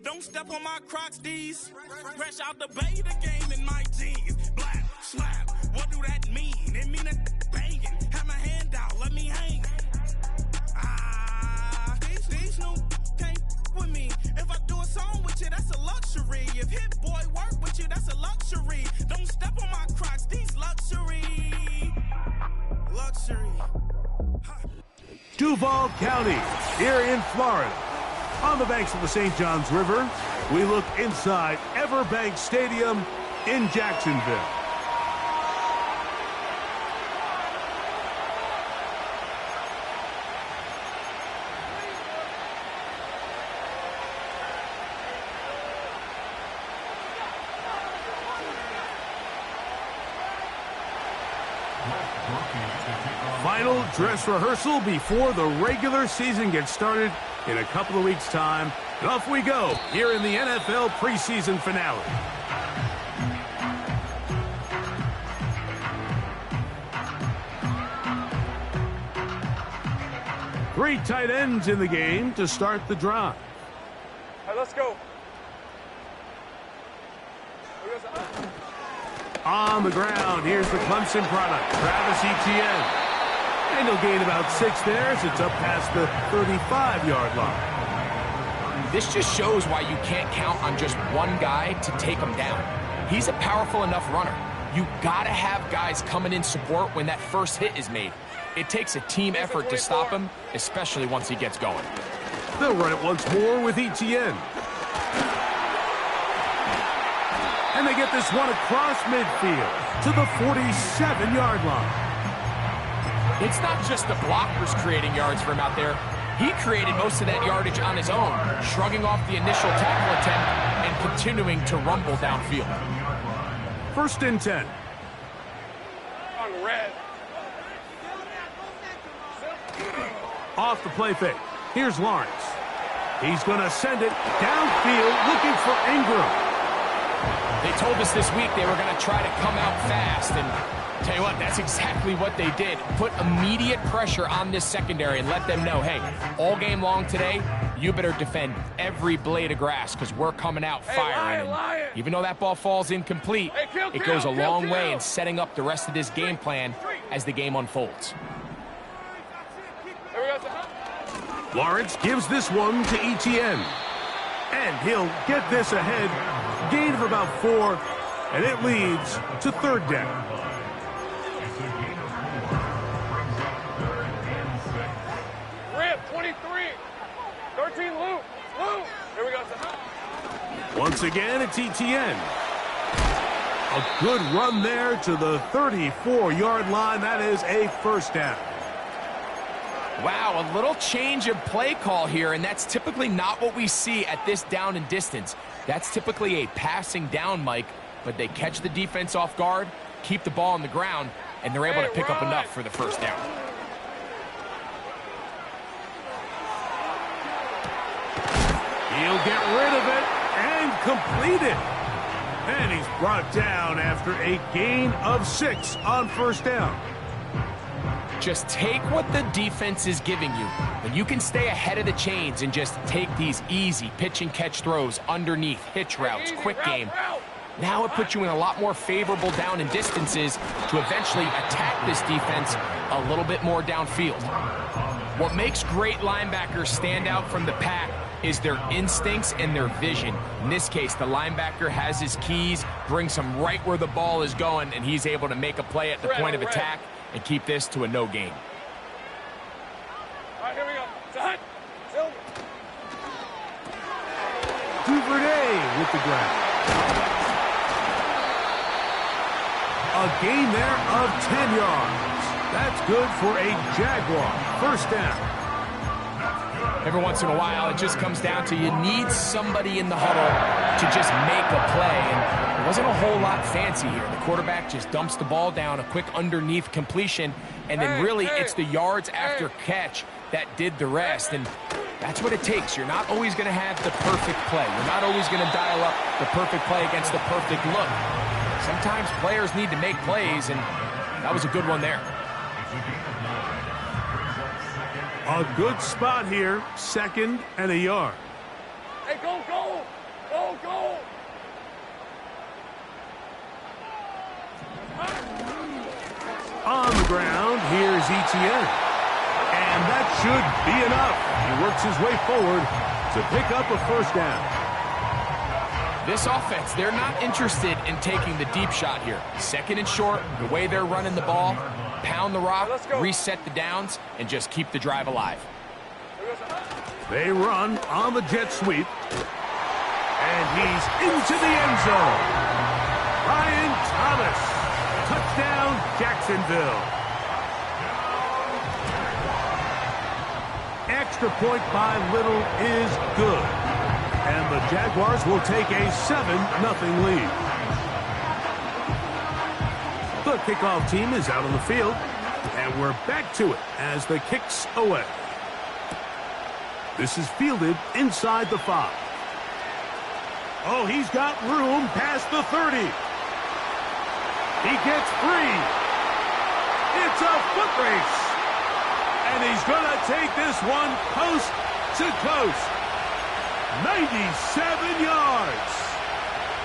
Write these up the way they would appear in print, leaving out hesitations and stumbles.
Don't step on my Crocs, D's. Fresh out the bay, the game in my jeans. Black, slap, what do that mean? It mean a banging. Have my hand out, let me hang. These new can't with me. If I do a song with you, that's a luxury. If Hit Boy work with you, that's a luxury. Don't step on my Crocs, these luxury. Duval County, here in Florida. On the banks of the St. Johns River, we look inside Everbank Stadium in Jacksonville. Final dress rehearsal before the regular season gets started in a couple of weeks' time. And off we go here in the NFL preseason finale. Three tight ends in the game to start the drive. All right, let's go. On the ground, here's the Clemson product, Travis Etienne. And he'll gain about 6 there as it's up past the 35-yard line. This just shows why you can't count on just one guy to take him down. He's a powerful enough runner. You gotta have guys coming in support when that first hit is made. It takes a team effort to stop him, especially once he gets going. They'll run it once more with Etienne. And they get this one across midfield to the 47-yard line. It's not just the blockers creating yards for him out there. He created most of that yardage on his own, shrugging off the initial tackle attempt and continuing to rumble downfield. 1st and 10. On red. Off the play fake. Here's Lawrence. He's going to send it downfield looking for Ingram. They told us this week they were going to try to come out fast, and tell you what, that's exactly what they did. Put immediate pressure on this secondary and let them know, hey, all game long today, you better defend every blade of grass because we're coming out firing. Lion. Even though that ball falls incomplete, it goes a long way in setting up the rest of this game plan as the game unfolds. Lawrence gives this one to Etienne. And he'll get this ahead. Gain of about 4, and it leads to 3rd down. Rip, 23. 13, Luke. Here we go. Once again, it's Etienne. A good run there to the 34-yard line. That is a 1st down. Wow, a little change of play call here, and that's typically not what we see at this down and distance. That's typically a passing down, Mike, but they catch the defense off guard, keep the ball on the ground, and they're able to pick up enough for the 1st down. He'll get rid of it and complete it. And he's brought down after a gain of 6 on 1st down. Just take what the defense is giving you. When you can stay ahead of the chains and just take these easy pitch and catch throws underneath, hitch routes, quick game, now it puts you in a lot more favorable down and distances to eventually attack this defense a little bit more downfield. What makes great linebackers stand out from the pack is their instincts and their vision. In this case, the linebacker has his keys, brings him right where the ball is going, and he's able to make a play at the point of attack and keep this to a no gain. All right, here we go. Done. Silver. Duvernay with the grab. A gain there of 10 yards. That's good for a Jaguar 1st down. Every once in a while, it just comes down to you need somebody in the huddle to just make a play. And it wasn't a whole lot fancy here. The quarterback just dumps the ball down, a quick underneath completion, and then really it's the yards after catch that did the rest. And that's what it takes. You're not always going to have the perfect play. You're not always going to dial up the perfect play against the perfect look. Sometimes players need to make plays, and that was a good one there. A good spot here, 2nd and a yard. Hey, go, go! Go, go! On the ground, here's Etienne. And that should be enough. He works his way forward to pick up a first down. This offense, they're not interested in taking the deep shot here. Second and short, the way they're running the ball, pound the rock, reset the downs, and just keep the drive alive. They run on the jet sweep. And he's into the end zone. Ryan Thomas. Touchdown, Jacksonville. Extra point by Little is good. And the Jaguars will take a 7-0 lead. The kickoff team is out on the field. And we're back to it as the kick's away. This is fielded inside the 5. Oh, he's got room past the 30. He gets free. It's a foot race. And he's going to take this one coast to coast. 97 yards.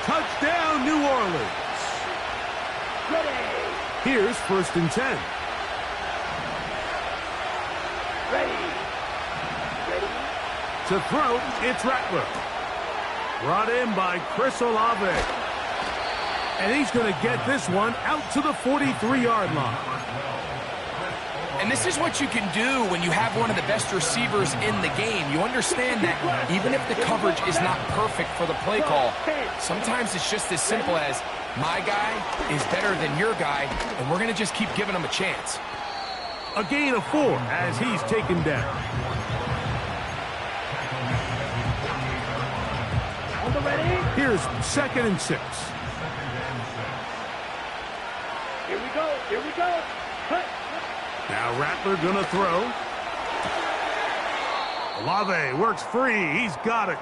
Touchdown, New Orleans. Ready. Here's 1st and 10. Ready. Ready. To throw, it's Rattler. Brought in by Chris Olave. And he's going to get this one out to the 43-yard line. And this is what you can do when you have one of the best receivers in the game. You understand that even if the coverage is not perfect for the play call, sometimes it's just as simple as, my guy is better than your guy, and we're going to just keep giving him a chance. A gain of 4 as he's taken down. On the ready. Here's 2nd and 6. Here we go. Here we go. Cut. Now Rattler gonna throw. Olave works free. He's got it.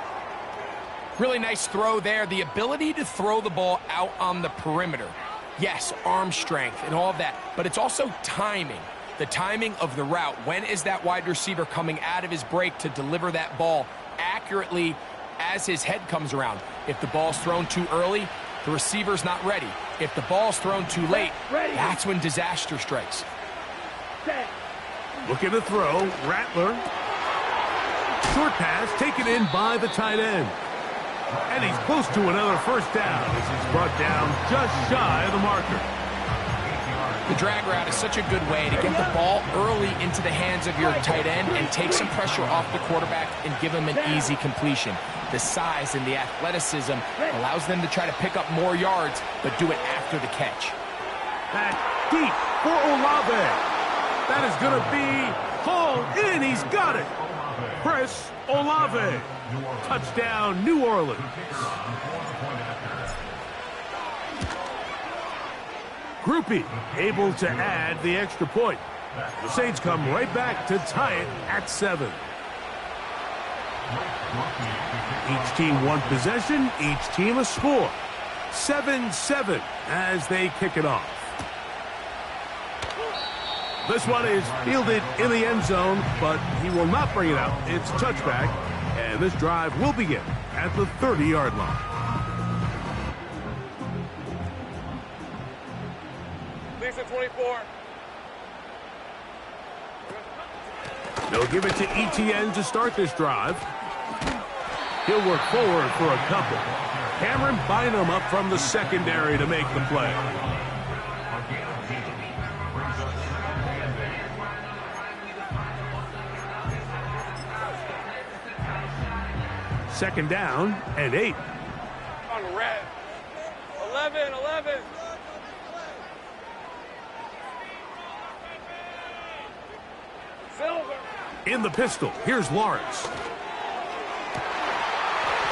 Really nice throw there. The ability to throw the ball out on the perimeter. Yes, arm strength and all of that, but it's also timing. The timing of the route. When is that wide receiver coming out of his break to deliver that ball accurately as his head comes around? If the ball's thrown too early, the receiver's not ready. If the ball's thrown too late, that's when disaster strikes. Looking to throw. Rattler. Short pass taken in by the tight end. And he's close to another first down as he's brought down just shy of the marker. The drag route is such a good way to get the ball early into the hands of your tight end and take some pressure off the quarterback and give him an easy completion. The size and the athleticism allows them to try to pick up more yards, but do it after the catch. Back deep for Olave. That is going to be hauled in. He's got it. Chris Olave. Touchdown, New Orleans. Groupie able to add the extra point. The Saints come right back to tie it at 7. Each team one possession, each team a score. 7-7 as they kick it off. This one is fielded in the end zone, but he will not bring it out. It's touchback, and this drive will begin at the 30-yard line. Lisa 24. They'll give it to Etienne to start this drive. He'll work forward for a couple. Cameron Bynum up from the secondary to make the play. Second down and 8. On red. 11. Silver. In the pistol, here's Lawrence.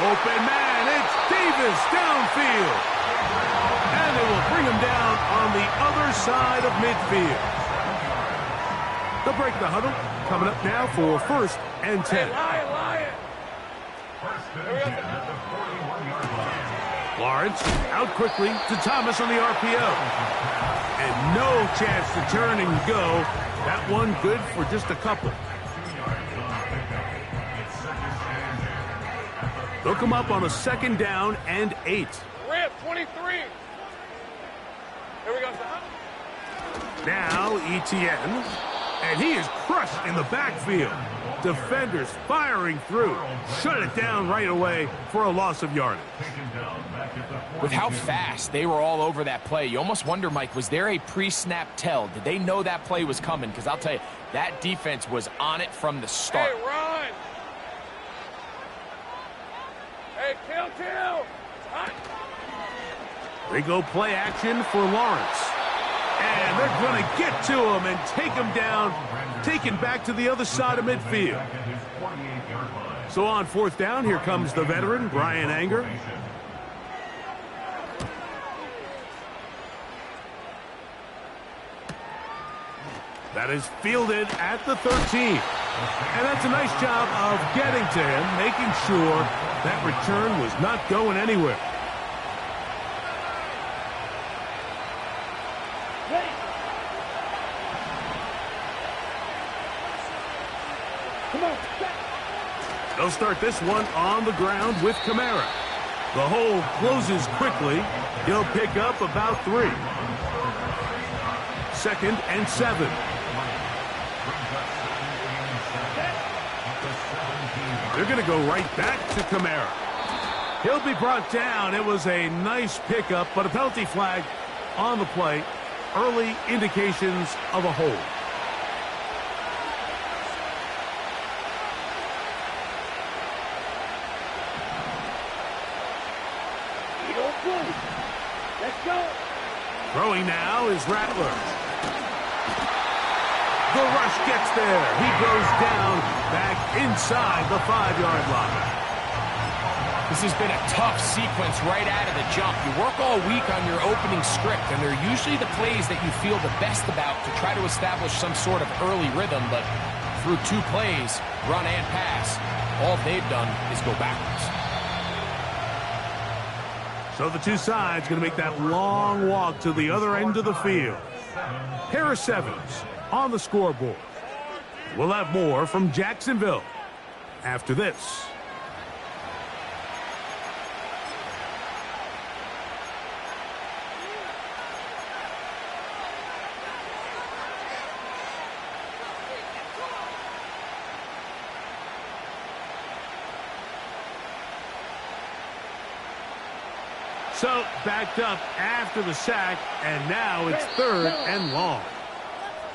Open man, it's Davis downfield. And they will bring him down on the other side of midfield. They'll break the huddle. Coming up now for 1st and 10. Lion. Lawrence out quickly to Thomas on the RPO. And no chance to turn and go. That one good for just a couple. They'll come up on a 2nd down and 8. Rip, 23. Here we go, son. Now Etienne, and he is crushed in the backfield. Defenders firing through. Shut it down right away for a loss of yardage. With how fast they were all over that play, you almost wonder, Mike, was there a pre-snap tell? Did they know that play was coming? Because I'll tell you, that defense was on it from the start. Hey, run. Hey, kill. It's hot. They go play action for Lawrence. And they're going to get to him and take him down, taken back to the other side of midfield. So on 4th down, here comes the veteran, Brian Anger. That is fielded at the 13. And that's a nice job of getting to him, making sure that return was not going anywhere. They'll start this one on the ground with Kamara. The hole closes quickly. He'll pick up about 3. 2nd and 7. They're going to go right back to Kamara. He'll be brought down. It was a nice pickup, but a penalty flag on the play. Early indications of a hold. Let's go. Throwing now is Rattler. The rush gets there. He goes down back inside the 5-yard line. This has been a tough sequence right out of the jump. You work all week on your opening script, and they're usually the plays that you feel the best about to try to establish some sort of early rhythm, but through 2 plays, run and pass, all they've done is go backwards. So the 2 sides going to make that long walk to the other end of the field. Harris Evans on the scoreboard. We'll have more from Jacksonville after this. So backed up after the sack, and now it's 3rd and long.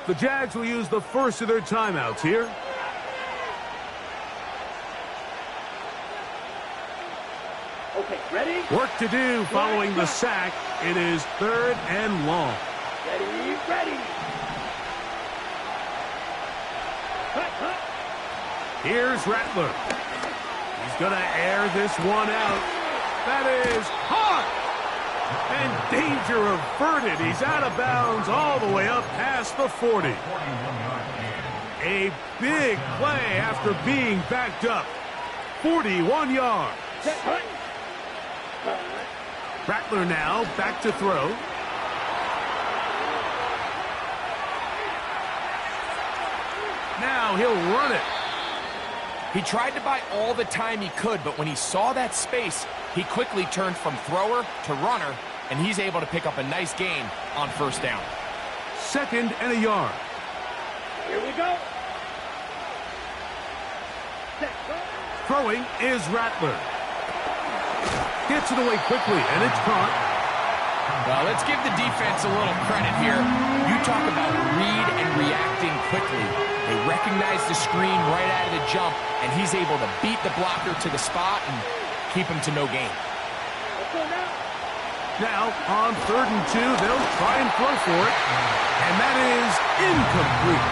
The Jags will use the first of their timeouts here. Okay, ready? Work to do following the sack. It is 3rd and long. Ready. Cut. Here's Rattler. He's going to air this one out. That is hot. And danger averted. He's out of bounds all the way up past the 40. A big play after being backed up. 41 yards. Rattler now back to throw. Now he'll run it. He tried to buy all the time he could, but when he saw that space, he quickly turned from thrower to runner, and he's able to pick up a nice gain on 1st down. 2nd and a yard. Here we go. Throwing is Rattler. Gets it away quickly, and it's caught. Well, let's give the defense a little credit here. You talk about read and reacting quickly. They recognize the screen right out of the jump, and he's able to beat the blocker to the spot and keep him to no gain. Now, on 3rd and 2, they'll try and throw for it, and that is incomplete.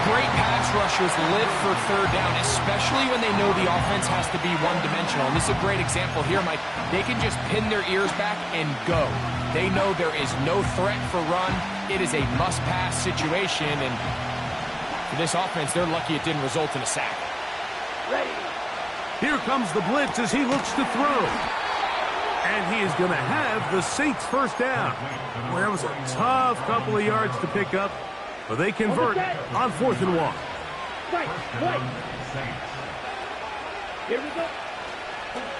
Great pass rushers live for 3rd down, especially when they know the offense has to be one-dimensional. And this is a great example here, Mike. They can just pin their ears back and go. They know there is no threat for run. It is a must-pass situation, and for this offense, they're lucky it didn't result in a sack. Ready. Here comes the blitz as he looks to throw. And he is going to have the Saints 1st down. Well, that was a tough couple of yards to pick up, but they convert on 4th and 1. Right. Here we go.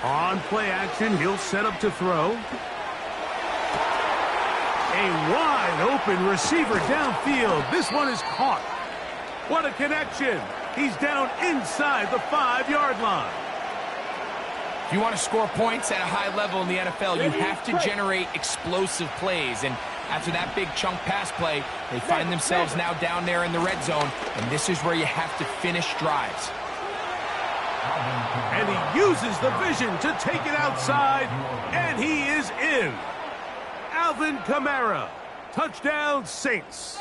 On play action, he'll set up to throw. A wide open receiver downfield. This one is caught. What a connection. He's down inside the 5-yard line. If you want to score points at a high level in the NFL, you have to generate explosive plays. And after that big chunk pass play, they find themselves now down there in the red zone. And this is where you have to finish drives. And he uses the vision to take it outside, and he is in. Alvin Kamara, touchdown Saints.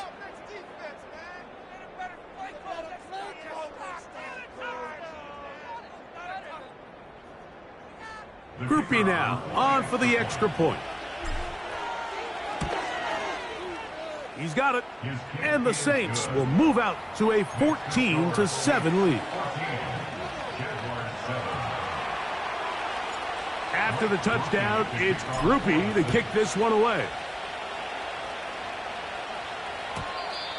Groupie now, on for the extra point. He's got it, and the Saints will move out to a 14-7 lead. After the touchdown, it's Groupie to kick this one away.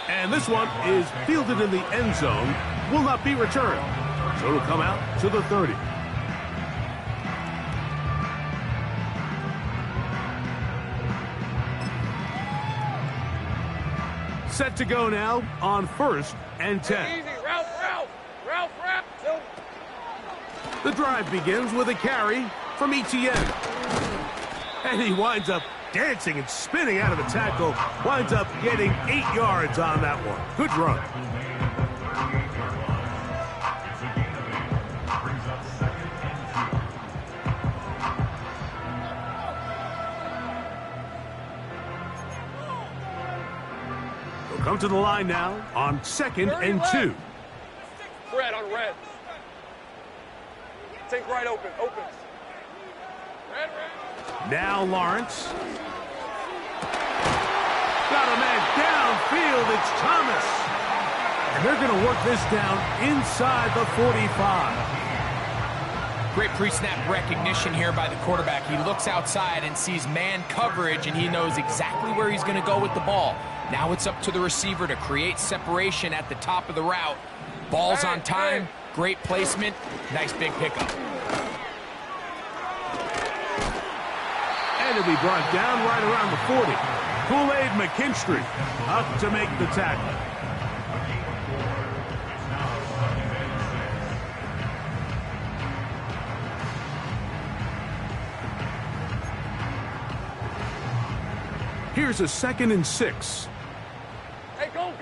And this one is fielded in the end zone, will not be returned. So it'll come out to the 30. Set to go now on 1st and 10. Easy, Ralph. The drive begins with a carry from ETN. And he winds up dancing and spinning out of the tackle. Winds up getting 8 yards on that one. Good run. He'll come to the line now on 2nd and 2. Red on red. Take right open. Red. Now Lawrence. Got a man downfield. It's Thomas. And they're going to work this down inside the 45. Great pre-snap recognition here by the quarterback. He looks outside and sees man coverage, and he knows exactly where he's going to go with the ball. Now it's up to the receiver to create separation at the top of the route. Ball's on time. Great placement. Nice big pickup. And he'll be brought down right around the 40. Kool-Aid McKinstry up to make the tackle. Here's a 2nd and 6. Hey, go.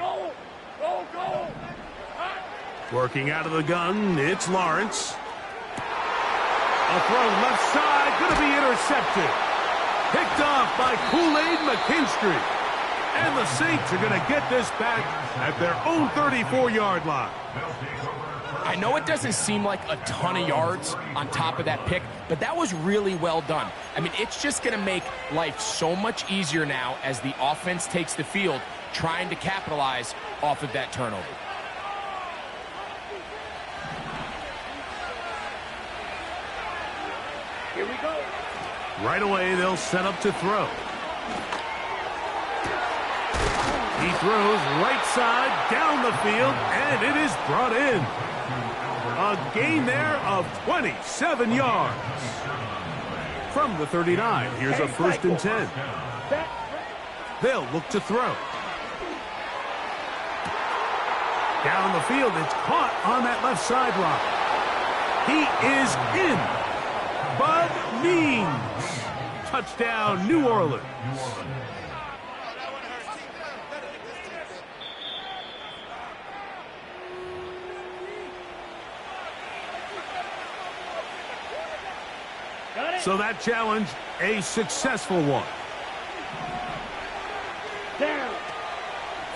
Working out of the gun, it's Lawrence. A throw left side, going to be intercepted. Picked off by Kool-Aid McKinstry. And the Saints are going to get this back at their own 34-yard line. I know it doesn't seem like a ton of yards on top of that pick, but that was really well done. I mean, it's just going to make life so much easier now as the offense takes the field, trying to capitalize off of that turnover. Here we go. Right away, they'll set up to throw. He throws right side down the field, and it is brought in. A gain there of 27 yards. From the 39, here's a 1st and 10. They'll look to throw. Down the field, it's caught on that left sideline. He is in. Bud Means. Touchdown, New Orleans. So that challenge, a successful one. Down.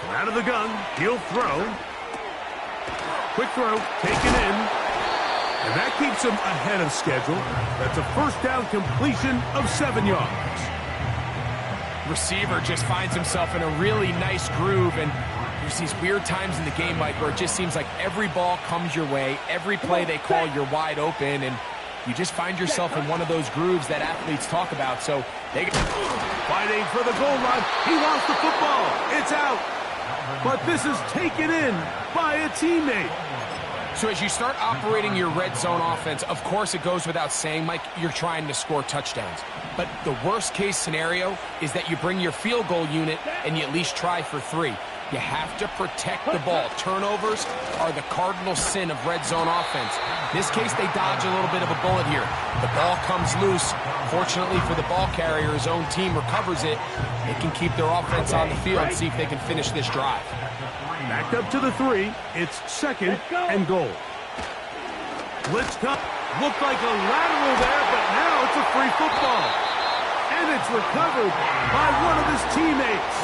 From out of the gun, he'll throw. Quick throw, taken in. And that keeps him ahead of schedule. That's a 1st down completion of 7 yards. Receiver just finds himself in a really nice groove, and there's these weird times in the game, Mike, where it just seems like every ball comes your way, every play they call, you're wide open, and you just find yourself in one of those grooves that athletes talk about. So they fighting for the goal line. He lost the football. It's out. But this is taken in by a teammate. So as you start operating your red zone offense, of course it goes without saying, Mike, you're trying to score touchdowns. But the worst case scenario is that you bring your field goal unit and you at least try for 3. You have to protect the ball. Turnovers are the cardinal sin of red zone offense. In this case, they dodge a little bit of a bullet here. The ball comes loose. Fortunately for the ball carrier, his own team recovers it. They can keep their offense on the field and see if they can finish this drive. Backed up to the 3. It's 2nd and goal. Blitz cut. Looked like a lateral there, but now it's a free football. And it's recovered by one of his teammates.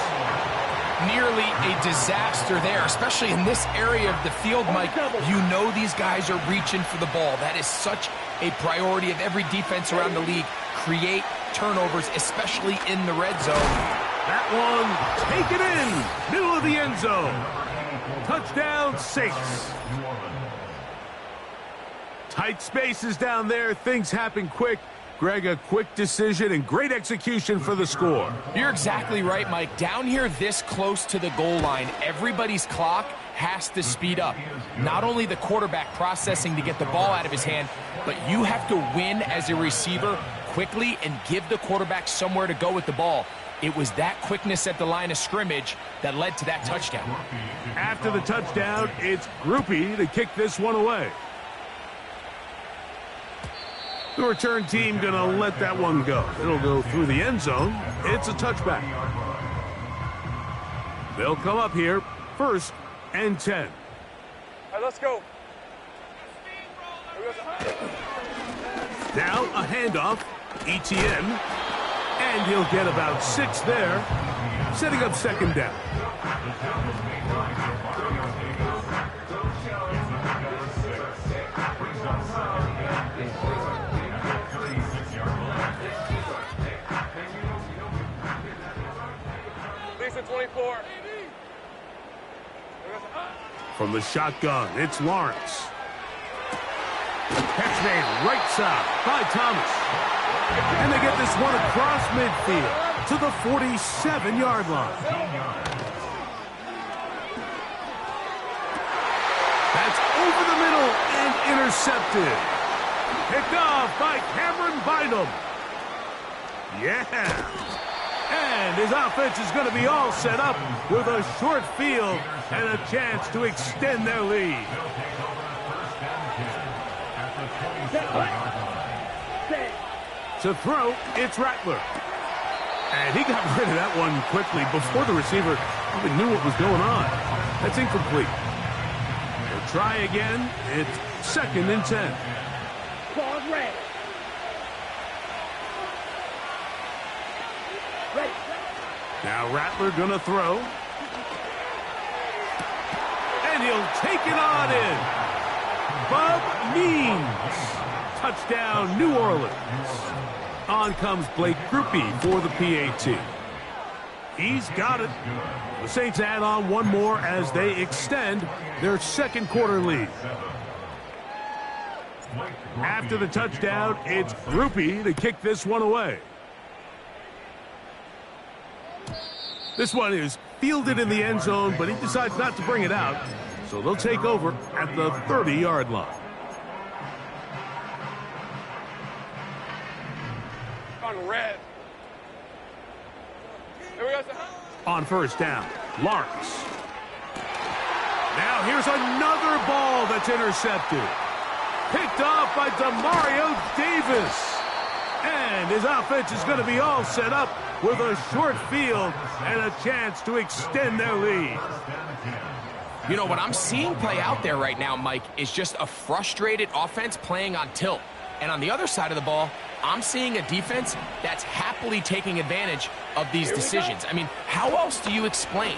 Nearly a disaster there, especially in this area of the field, Mike. You know these guys are reaching for the ball. That is such a priority of every defense around the league. Create turnovers, especially in the red zone. That one, take it in, middle of the end zone. Touchdown, Saints. Tight spaces down there, things happen quick. Greg, a quick decision and great execution for the score. You're exactly right, Mike. Down here this close to the goal line, everybody's clock has to speed up. Not only the quarterback processing to get the ball out of his hand, but you have to win as a receiver quickly and give the quarterback somewhere to go with the ball. It was that quickness at the line of scrimmage that led to that touchdown. After the touchdown, it's Groupie to kick this one away. The return team going to let that one go. It'll go through the end zone. It's a touchback. They'll come up here, 1st and 10. All right, let's go. Now a handoff, ETN, and he'll get about 6 there, setting up 2nd down. Lisa 24. From the shotgun, it's Lawrence. Catch made right side by Thomas. And they get this one across midfield to the 47-yard line. That's over the middle and intercepted. Picked off by Cameron Bynum. Yeah. And his offense is going to be all set up with a short field and a chance to extend their lead. To throw, it's Rattler. And he got rid of that one quickly before the receiver even knew what was going on. That's incomplete. They'll try again. It's 2nd and 10. Ball ready. Ready. Now Rattler gonna throw. And he'll take it on in. Bub Means. Touchdown, New Orleans. On comes Blake Groupie for the PAT. He's got it. The Saints add on one more as they extend their 2nd quarter lead. After the touchdown, it's Groupie to kick this one away. This one is fielded in the end zone, but he decides not to bring it out. So they'll take over at the 30-yard line. On red. Here we go. On 1st down, Lawrence. Now here's another ball that's intercepted. Picked off by Demario Davis. And his offense is going to be all set up with a short field and a chance to extend their lead. You know, what I'm seeing play out there right now, Mike, is just a frustrated offense playing on tilt. And on the other side of the ball, I'm seeing a defense that's happily taking advantage of these decisions. I mean, how else do you explain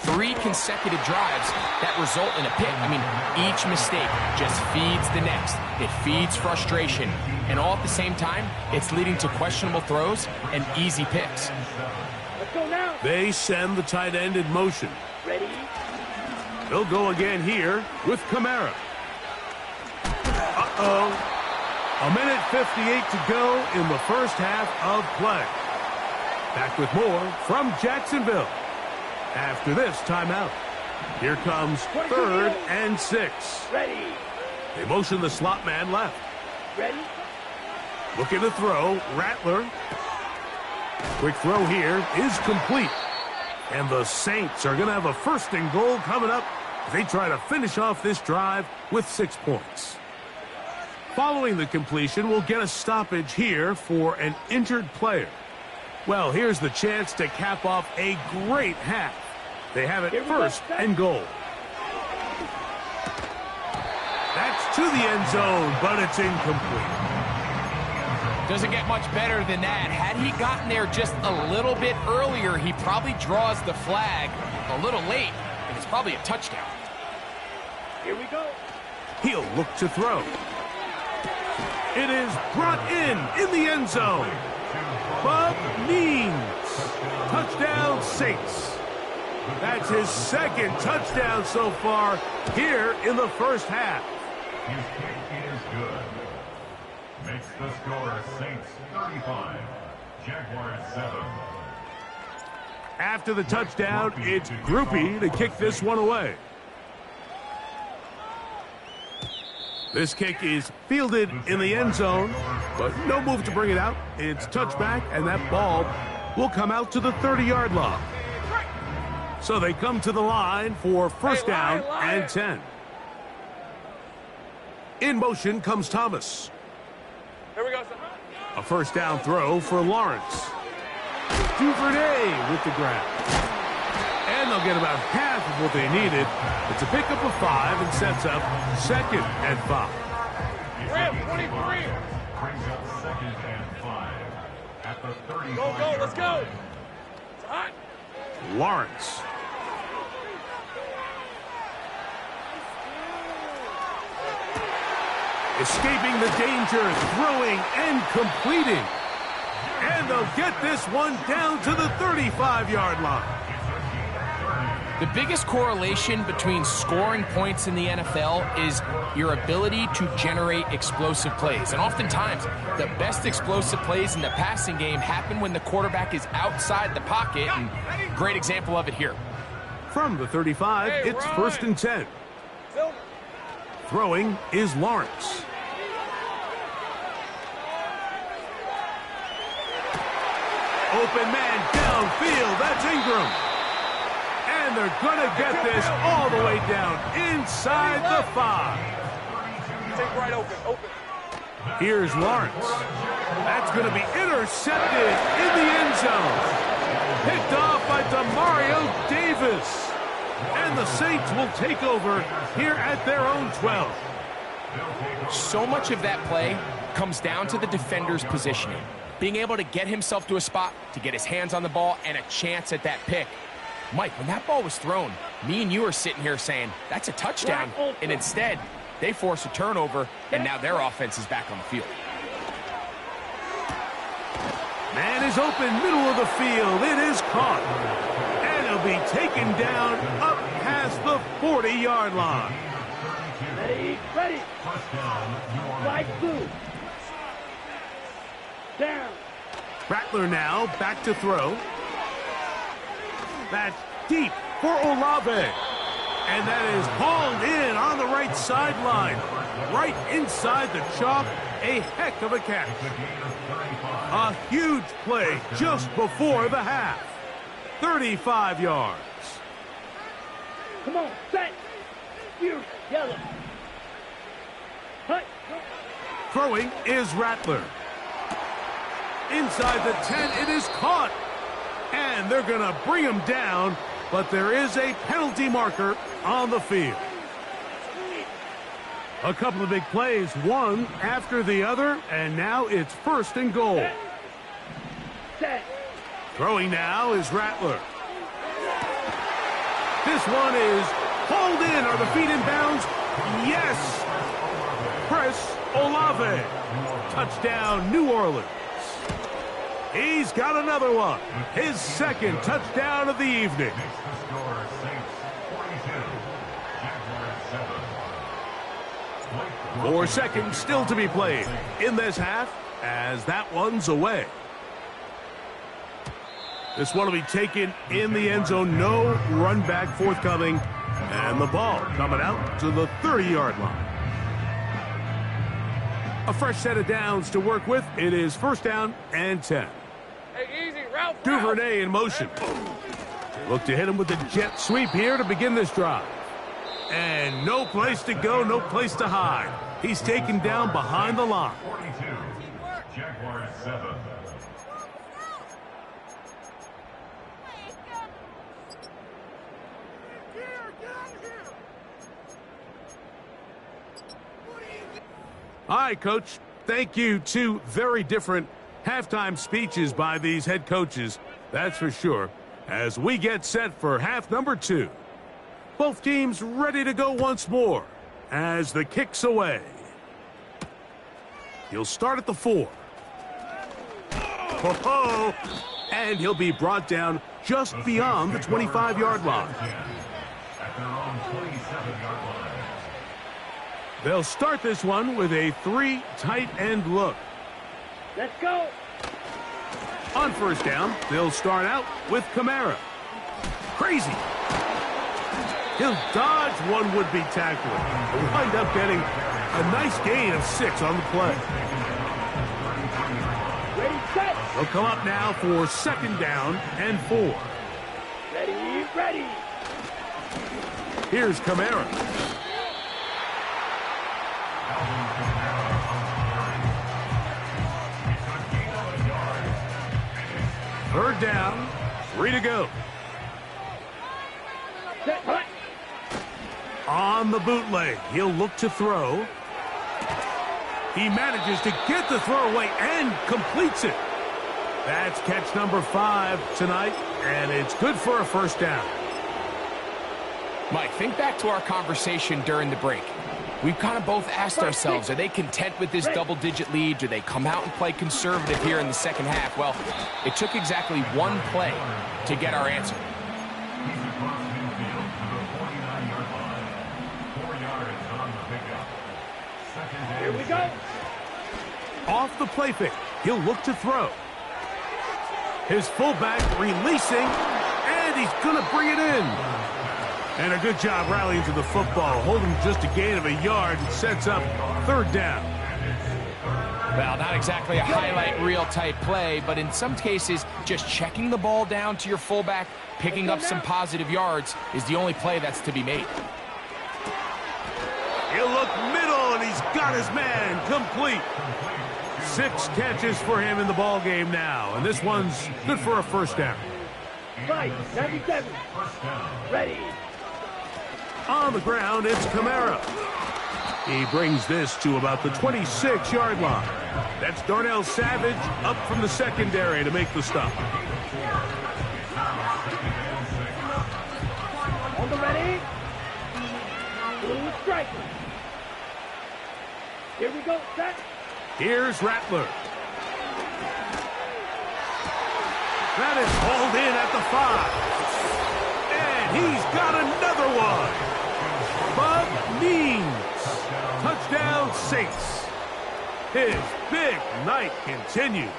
3 consecutive drives that result in a pick? I mean, each mistake just feeds the next. It feeds frustration. And all at the same time, it's leading to questionable throws and easy picks. Let's go now. They send the tight end in motion. Ready. They'll go again here with Kamara. Uh-oh. A minute 58 to go in the first half of play. Back with more from Jacksonville. After this timeout, here comes 3rd and 6. Ready. They motion the slot man left. Ready? Looking to throw. Rattler. Quick throw here is complete. And the Saints are going to have a 1st and goal coming up. They try to finish off this drive with 6 points. Following the completion, we'll get a stoppage here for an injured player. Well, here's the chance to cap off a great half. They have it 1st and goal. That's to the end zone, but it's incomplete. Doesn't get much better than that. Had he gotten there just a little bit earlier, he probably draws the flag a little late, and it's probably a touchdown. Here we go. He'll look to throw. It is brought in the end zone. Bob Means. Touchdown, Saints. That's his 2nd touchdown so far here in the 1st half. His kick is good. Makes the score Saints 35, Jaguars 7. After the touchdown, it's Groupie to kick this one away. This kick is fielded in the end zone, but no move to bring it out. It's touchback, and that ball will come out to the 30-yard line. So they come to the line for 1st down and 10. In motion comes Thomas. Here we go, sir. A 1st down throw for Lawrence. Duvernay with the grab. And they'll get about half of what they needed. It's a pickup of 5 and sets up 2nd and 5. Ram, 23. Brings up 2nd and 5 at the 35. Go, let's go. It's hot. Lawrence. Escaping the danger, throwing and completing. And they'll get this one down to the 35-yard line. The biggest correlation between scoring points in the NFL is your ability to generate explosive plays. And oftentimes, the best explosive plays in the passing game happen when the quarterback is outside the pocket. And great example of it here. From the 35, it's 1st and 10. Throwing is Lawrence. Open man downfield. That's Ingram. And they're going to get this all the way down inside the 5. Take right open. Here's Lawrence. That's going to be intercepted in the end zone. Picked off by Demario Davis. And the Saints will take over here at their own 12. So much of that play comes down to the defender's positioning. Being able to get himself to a spot, to get his hands on the ball, and a chance at that pick. Mike, when that ball was thrown, me and you are sitting here saying, that's a touchdown. And instead, they force a turnover, and now their offense is back on the field. Man is open, middle of the field. It is caught. And he'll be taken down up past the 40-yard line. Ready. Right through. Down. Rattler now back to throw. That's deep for Olave. And that is hauled in on the right sideline. Right inside the chalk. A heck of a catch. A huge play just before the half. 35 yards. Come on, set. You, yellow. Hut. Throwing is Rattler. Inside the 10, it is caught. And they're going to bring him down, but there is a penalty marker on the field. A couple of big plays, one after the other, and now it's 1st and goal. Set. Throwing now is Rattler. This one is hauled in. Are the feet in bounds? Yes. Chris Olave. Touchdown, New Orleans. He's got another one. His 2nd touchdown of the evening. Four seconds still to be played in this half as that one's away. This one will be taken in the end zone. No run back forthcoming. And the ball coming out to the 30-yard line. A fresh set of downs to work with. It is first down and 10. Hey, easy, route. Duvernay in motion. Look to hit him with the jet sweep here to begin this drive. And no place to go, no place to hide. He's taken down behind the line. 42, Jaguars 7. All right, Coach. Thank you. Two very different halftime speeches by these head coaches, that's for sure, as we get set for half number 2. Both teams ready to go once more as the kick's away. He'll start at the 4. Ho-ho! And he'll be brought down just beyond the 25-yard line. At their own 27-yard line. They'll start this one with a 3 tight end look. Let's go. On first down, they'll start out with Kamara. Crazy. He'll dodge one would-be tackler and wind up getting a nice gain of 6 on the play. Ready, set. They'll come up now for second down and 4. Ready, ready. Here's Kamara. Third down, 3 to go. Set, hut. On the bootleg, he'll look to throw. He manages to get the throw away and completes it. That's catch number 5 tonight, and it's good for a first down. Mike, think back to our conversation during the break. We've kind of both asked ourselves, are they content with this double-digit lead? Do they come out and play conservative here in the second half? Well, it took exactly one play to get our answer. He's across midfield to the 49-yard line. 4 yards on the pickup. Second and Here we go. Off the play fake, he'll look to throw. His fullback releasing, and he's going to bring it in. And a good job rallying to the football, holding just a gain of a yard and sets up third down. Well, not exactly a highlight reel type play, but in some cases, just checking the ball down to your fullback, picking up some positive yards is the only play that's to be made. He'll look middle, and he's got his man complete. 6 catches for him in the ball game now, and this one's good for a first down. Right, 97. Ready. On the ground, it's Kamara. He brings this to about the 26-yard line. That's Darnell Savage up from the secondary to make the stop. On the ready. Blue strike. Here we go, set. Here's Rattler. That is hauled in at the 5. And he's got another one. Bud Means. Touchdown Saints. His big night continues.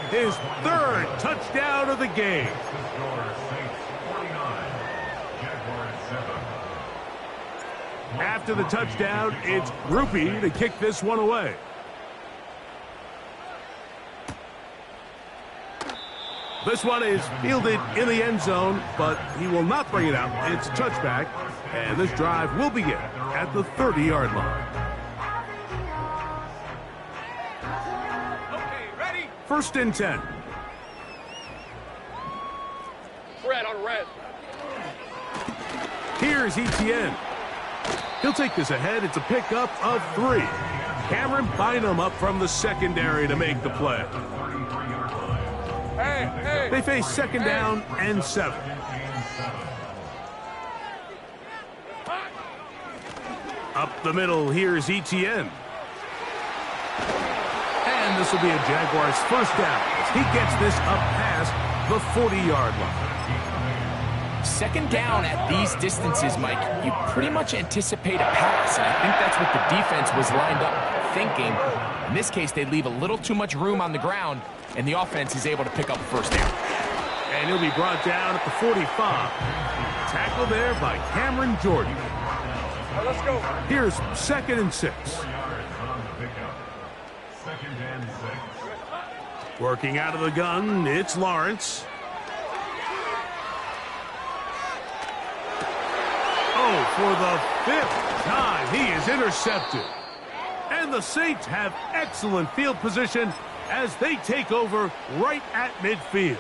His 3rd touchdown of the game. After the touchdown, it's Rupee to kick this one away. This one is fielded in the end zone, but he will not bring it out. It's touchback, and this drive will begin at the 30-yard line. Okay, ready. First and 10. Red on red. Here's Etienne. He'll take this ahead. It's a pickup of 3. Cameron Bynum up from the secondary to make the play. Hey. They face second down and 7. Up the middle, here's Etienne. And this will be a Jaguars first down as he gets this up past the 40-yard line. Second down at these distances, Mike, you pretty much anticipate a pass, and I think that's what the defense was lined up thinking. In this case, they leave a little too much room on the ground, and the offense is able to pick up first down. And he'll be brought down at the 45. Tackle there by Cameron Jordan. Let's go. Here's second and 6. Second and 6. Working out of the gun, it's Lawrence. Oh, for the 5th time, he is intercepted. And the Saints have excellent field position as they take over right at midfield.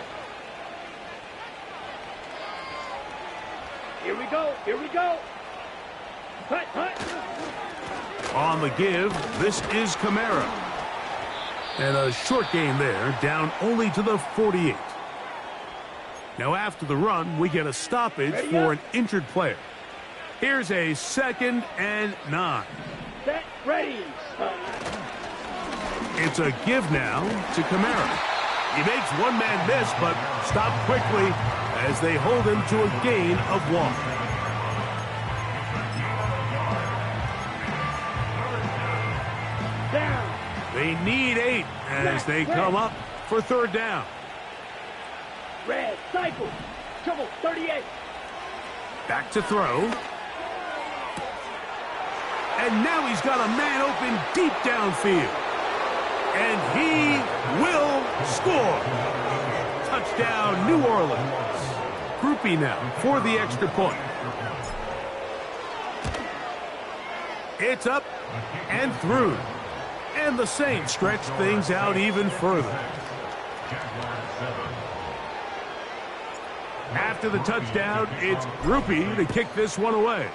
Here we go. Here we go. Hut, hut. On the give, this is Kamara. And a short gain there, down only to the 48. Now after the run, we get a stoppage for an injured player. Here's a 2nd and 9. Set, ready. It's a give now to Kamara. He makes one man miss, but stopped quickly as they hold him to a gain of 1. Down. They need 8 as they come up for 3rd down. Red, cycle. Trouble, 38. Back to throw. And now he's got a man open deep downfield. And he will score. Touchdown, New Orleans. Groupie now for the extra point. It's up and through. And the Saints stretch things out even further. After the touchdown, it's Groupie to kick this one away.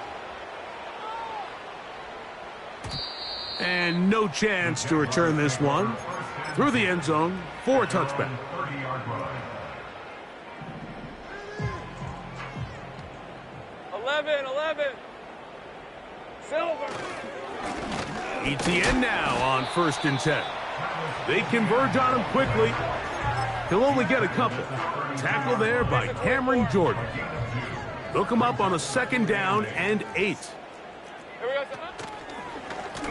And no chance to return this one through the end zone for a touchback. 11. Silver. ETN now on 1st and 10. They converge on him quickly. He'll only get a couple. Tackle there by Cameron Jordan. They'll come up on a 2nd down and 8. Here we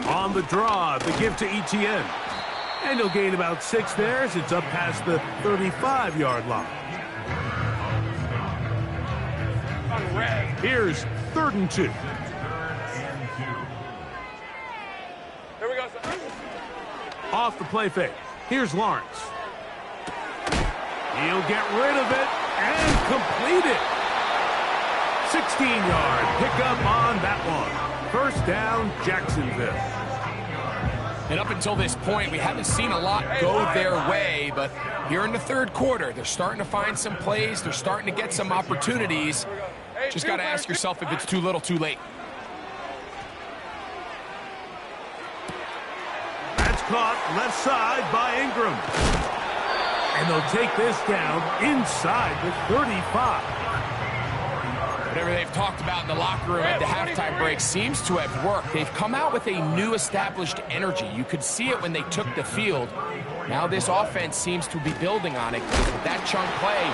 go. On the draw, the give to ETN. And he'll gain about 6 there as it's up past the 35-yard line. Here's 3rd and 2. Here we go. Off the play fake. Here's Lawrence. He'll get rid of it and complete it. 16-yard pickup on that one. 1st down, Jacksonville. And up until this point, we haven't seen a lot go their way, but here in the 3rd quarter, they're starting to find some plays. They're starting to get some opportunities. Just got to ask yourself if it's too little, too late. That's caught left side by Ingram. And they'll take this down inside the 35. Whatever they've talked about in the locker room at the halftime break seems to have worked. They've come out with a new established energy. You could see it when they took the field. Now this offense seems to be building on it. With that chunk play,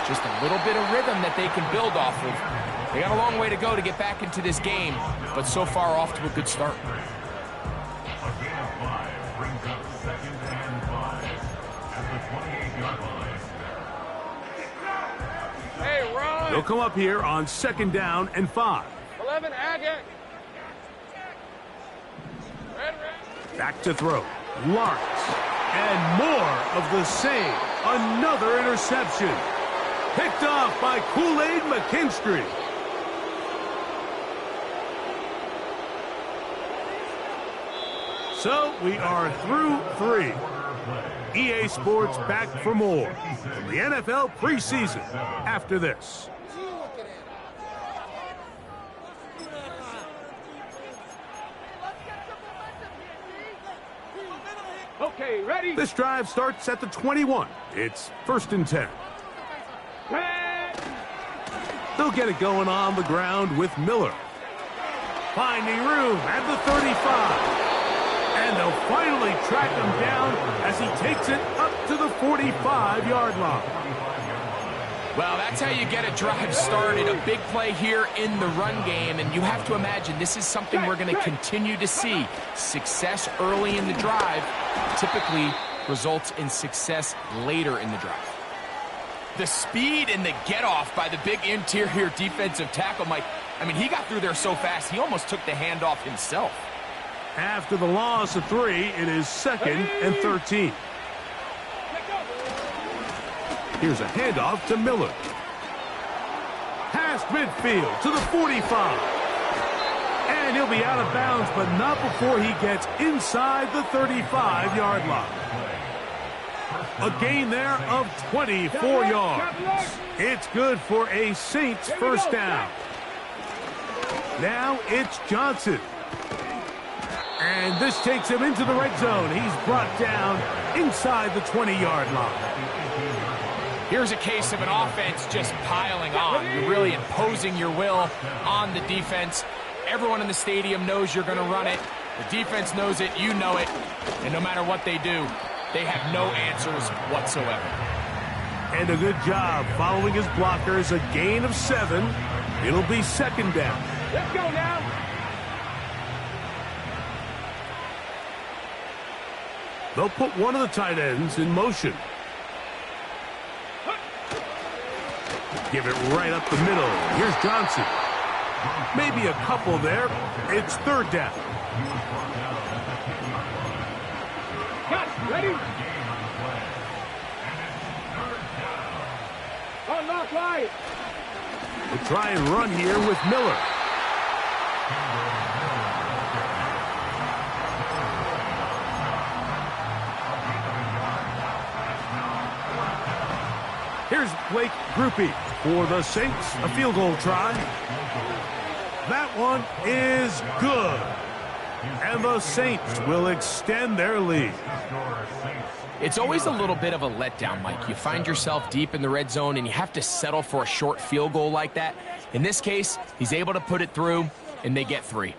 just a little bit of rhythm that they can build off of. They got a long way to go to get back into this game, but so far off to a good start. A gain of 5 brings up 2nd and 5 at the 28-yard line. Hey, run. They'll come up here on 2nd down and 5. 11, Agate. Red. Back to throw. Lawrence. And more of the same. Another interception. Picked off by Kool-Aid McKinstry. So we are through 3. EA Sports back for more from the NFL preseason after this. Okay, ready? This drive starts at the 21. It's 1st and 10. Red. They'll get it going on the ground with Miller. Finding room at the 35. And they'll finally track him down as he takes it up to the 45-yard line. Well, that's how you get a drive started. A big play here in the run game, and you have to imagine this is something we're going to continue to see. Success early in the drive typically results in success later in the drive. The speed and the get-off by the big interior defensive tackle, Mike. I mean, he got through there so fast, he almost took the handoff himself. After the loss of 3, it is 2nd and 13. Here's a handoff to Miller. Past midfield to the 45. And he'll be out of bounds, but not before he gets inside the 35-yard line. A gain there of 24 yards. It's good for a Saints first down. Now it's Johnson. And this takes him into the red zone. He's brought down inside the 20-yard line. Here's a case of an offense just piling on. You're really imposing your will on the defense. Everyone in the stadium knows you're going to run it. The defense knows it. You know it. And no matter what they do, they have no answers whatsoever. And a good job following his blockers. A gain of 7. It'll be 2nd down. Let's go now. They'll put one of the tight ends in motion. Give it right up the middle. Here's Johnson. Maybe a couple there. It's 3rd down. Cut. Ready? Unlock right. We'll try and run here with Miller. Here's Blake Groupie for the Saints. A field goal try. That one is good. And the Saints will extend their lead. It's always a little bit of a letdown, Mike. You find yourself deep in the red zone and you have to settle for a short field goal like that. In this case, he's able to put it through and they get 3.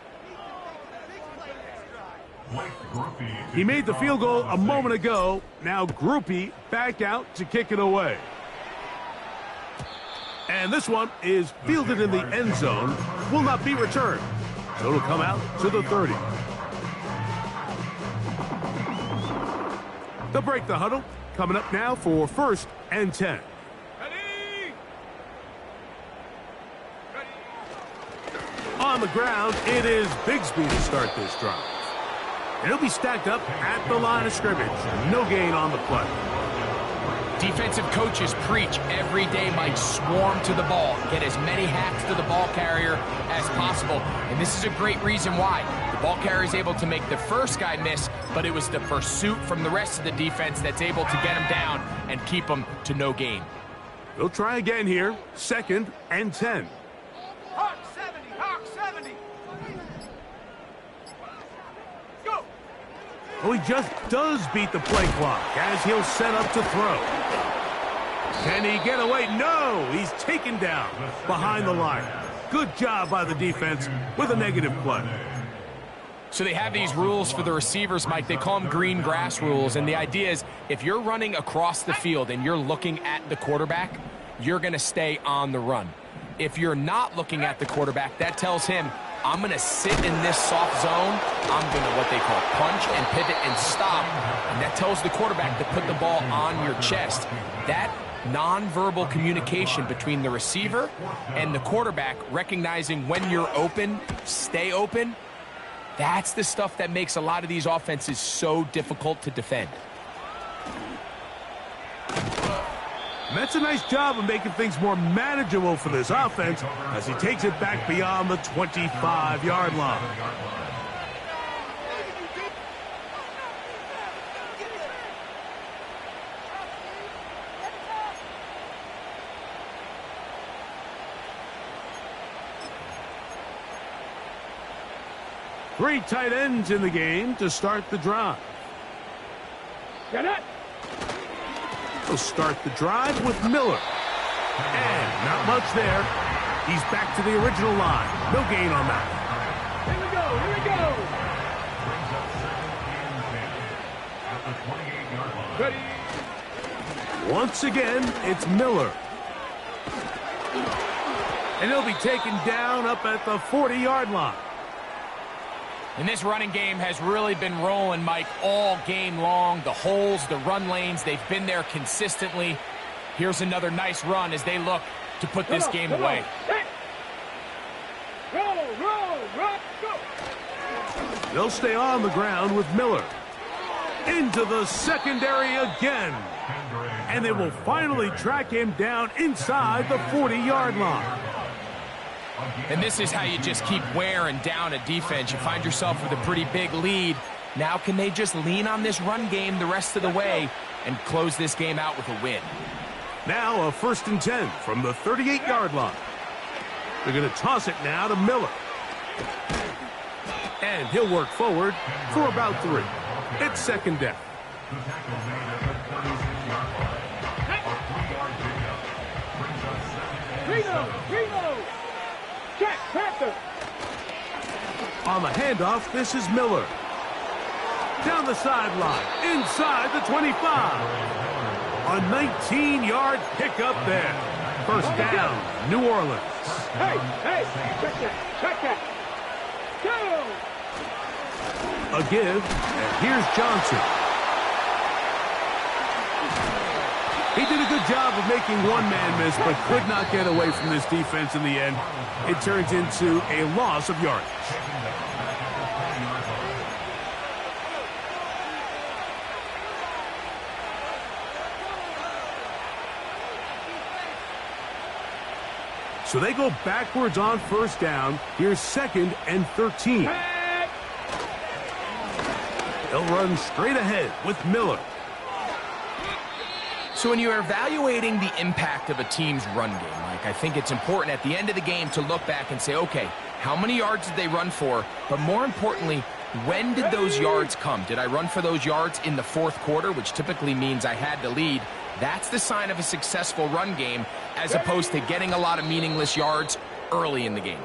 He made the field goal a moment ago. Now Groupie back out to kick it away. And this one is fielded in the end zone. Will not be returned. So it'll come out to the 30. They'll break the huddle. Coming up now for 1st and 10. Ready? On the ground, it is Bigsby to start this drive. And he'll be stacked up at the line of scrimmage. No gain on the play. Defensive coaches preach every day, Mike, swarm to the ball. Get as many hacks to the ball carrier as possible. And this is a great reason why. The ball carrier is able to make the first guy miss, but it was the pursuit from the rest of the defense that's able to get him down and keep him to no gain. They'll try again here. 2nd and 10. Hawk 70, Hawk 70. Go. Oh, he just does beat the play clock as he'll set up to throw. Can he get away? No! He's taken down behind the line. Good job by the defense with a negative play. So they have these rules for the receivers, Mike. They call them green grass rules. And the idea is if you're running across the field and you're looking at the quarterback, you're going to stay on the run. If you're not looking at the quarterback, that tells him, I'm going to sit in this soft zone. I'm going to what they call punch and pivot and stop. And that tells the quarterback to put the ball on your chest. That nonverbal communication between the receiver and the quarterback, recognizing when you're open, stay open, that's the stuff that makes a lot of these offenses so difficult to defend. And that's a nice job of making things more manageable for this offense as he takes it back beyond the 25-yard line. Three tight ends in the game to start the drive. Get it. He'll start the drive with Miller. And not much there. He's back to the original line. No gain on that. Here we go. Here we go. Ready. Once again, it's Miller. And he'll be taken down up at the 40-yard line. And this running game has really been rolling, Mike, all game long. The holes, the run lanes, they've been there consistently. Here's another nice run as they look to put this game away. Roll, roll, go. They'll stay on the ground with Miller. Into the secondary again. And they will finally track him down inside the 40-yard line. And this is how you just keep wearing down a defense. You find yourself with a pretty big lead. Now can they just lean on this run game the rest of the way and close this game out with a win? Now a 1st and 10 from the 38-yard line. They're going to toss it now to Miller. And he'll work forward for about 3. It's 2nd down. Reno! Jack Panther! On the handoff, this is Miller. Down the sideline, inside the 25. A 19-yard pickup there. 1st down, New Orleans. Hey, check that. Go! A give, and here's Johnson. He did a good job of making one man miss, but could not get away from this defense in the end. It turns into a loss of yardage. So they go backwards on 1st down. Here's 2nd and 13. They'll run straight ahead with Miller. So when you're evaluating the impact of a team's run game, Mike, I think it's important at the end of the game to look back and say, okay, how many yards did they run for? But more importantly, when did those yards come? Did I run for those yards in the 4th quarter, which typically means I had to lead? That's the sign of a successful run game, as opposed to getting a lot of meaningless yards early in the game.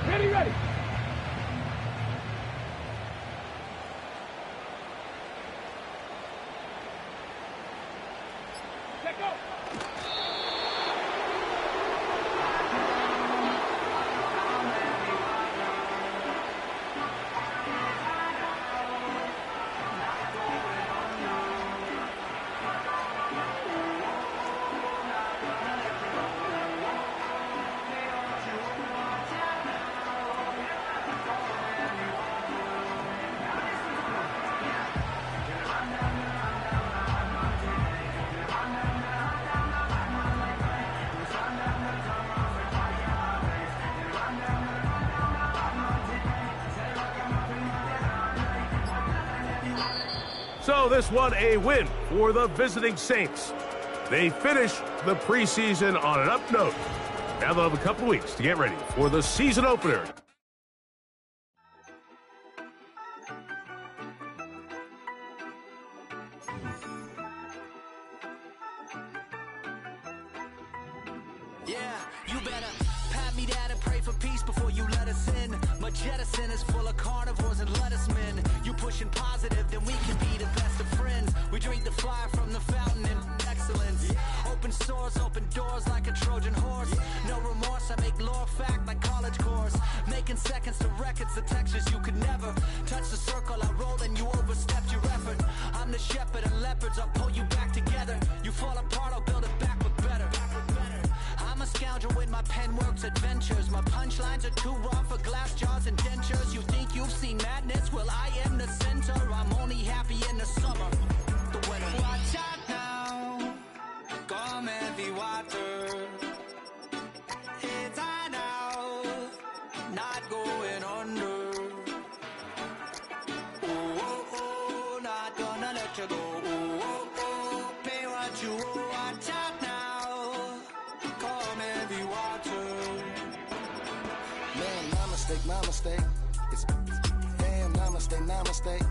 Ready. Let go. So this one a win for the visiting Saints. They finish the preseason on an up note. Now they'll have a couple weeks to get ready for the season opener. Yeah, you better pat me down and pray for peace before you let us in. My jettison is full of carnivores and lettuce men. You pushing positive, then we can be the best of friends. We drink the fire from the fountain in excellence. Open sores, open doors like a Trojan horse. No remorse, I make lore fact like college course. Making seconds to records, the textures you could never touch the circle I rolled and you overstepped your effort. I'm the shepherd and leopards, I'll pull you back together. You fall apart, I'll build it back with better. I'm a scoundrel with my pen works adventures. My punchlines are too raw for glass jars and dentures. You think you've seen madness? Well, I am the center. I'm only happy in the summer. The winter. Watch out now. Come heavy water. It's high now. Not going under. Oh, oh, oh. Not gonna let you go. Oh, oh, oh. Pay what you owe. Watch out now. Come heavy water. Man, my mistake. It's damn, my namaste, namaste.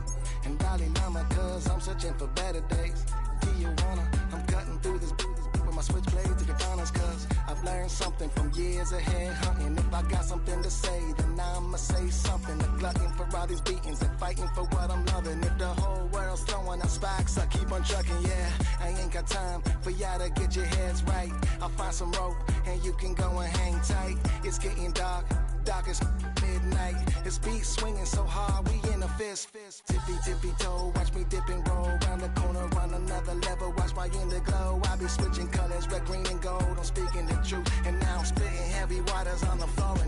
And Dalai Lama, cause I'm searching for better days. Tijuana, I'm cutting through this with my switchblade to katanas, cause I've learned something from years of head hunting. If I got something to say, then I'ma say something. A glutton for all these beatings and fighting for what I'm loving. If the whole world's throwing out sparks, I keep on trucking, yeah. I ain't got time for y'all to get your heads right. I'll find some rope and you can go and hang tight. It's getting dark, dark as midnight. This beat swinging so hard, we in a fist. Tippy, tippy toe, watch me dip and roll. Round the corner, on another level, watch my glow. I be switching colors, red, green, and gold. I'm speaking the truth, and now I'm spitting heavy waters on the floor.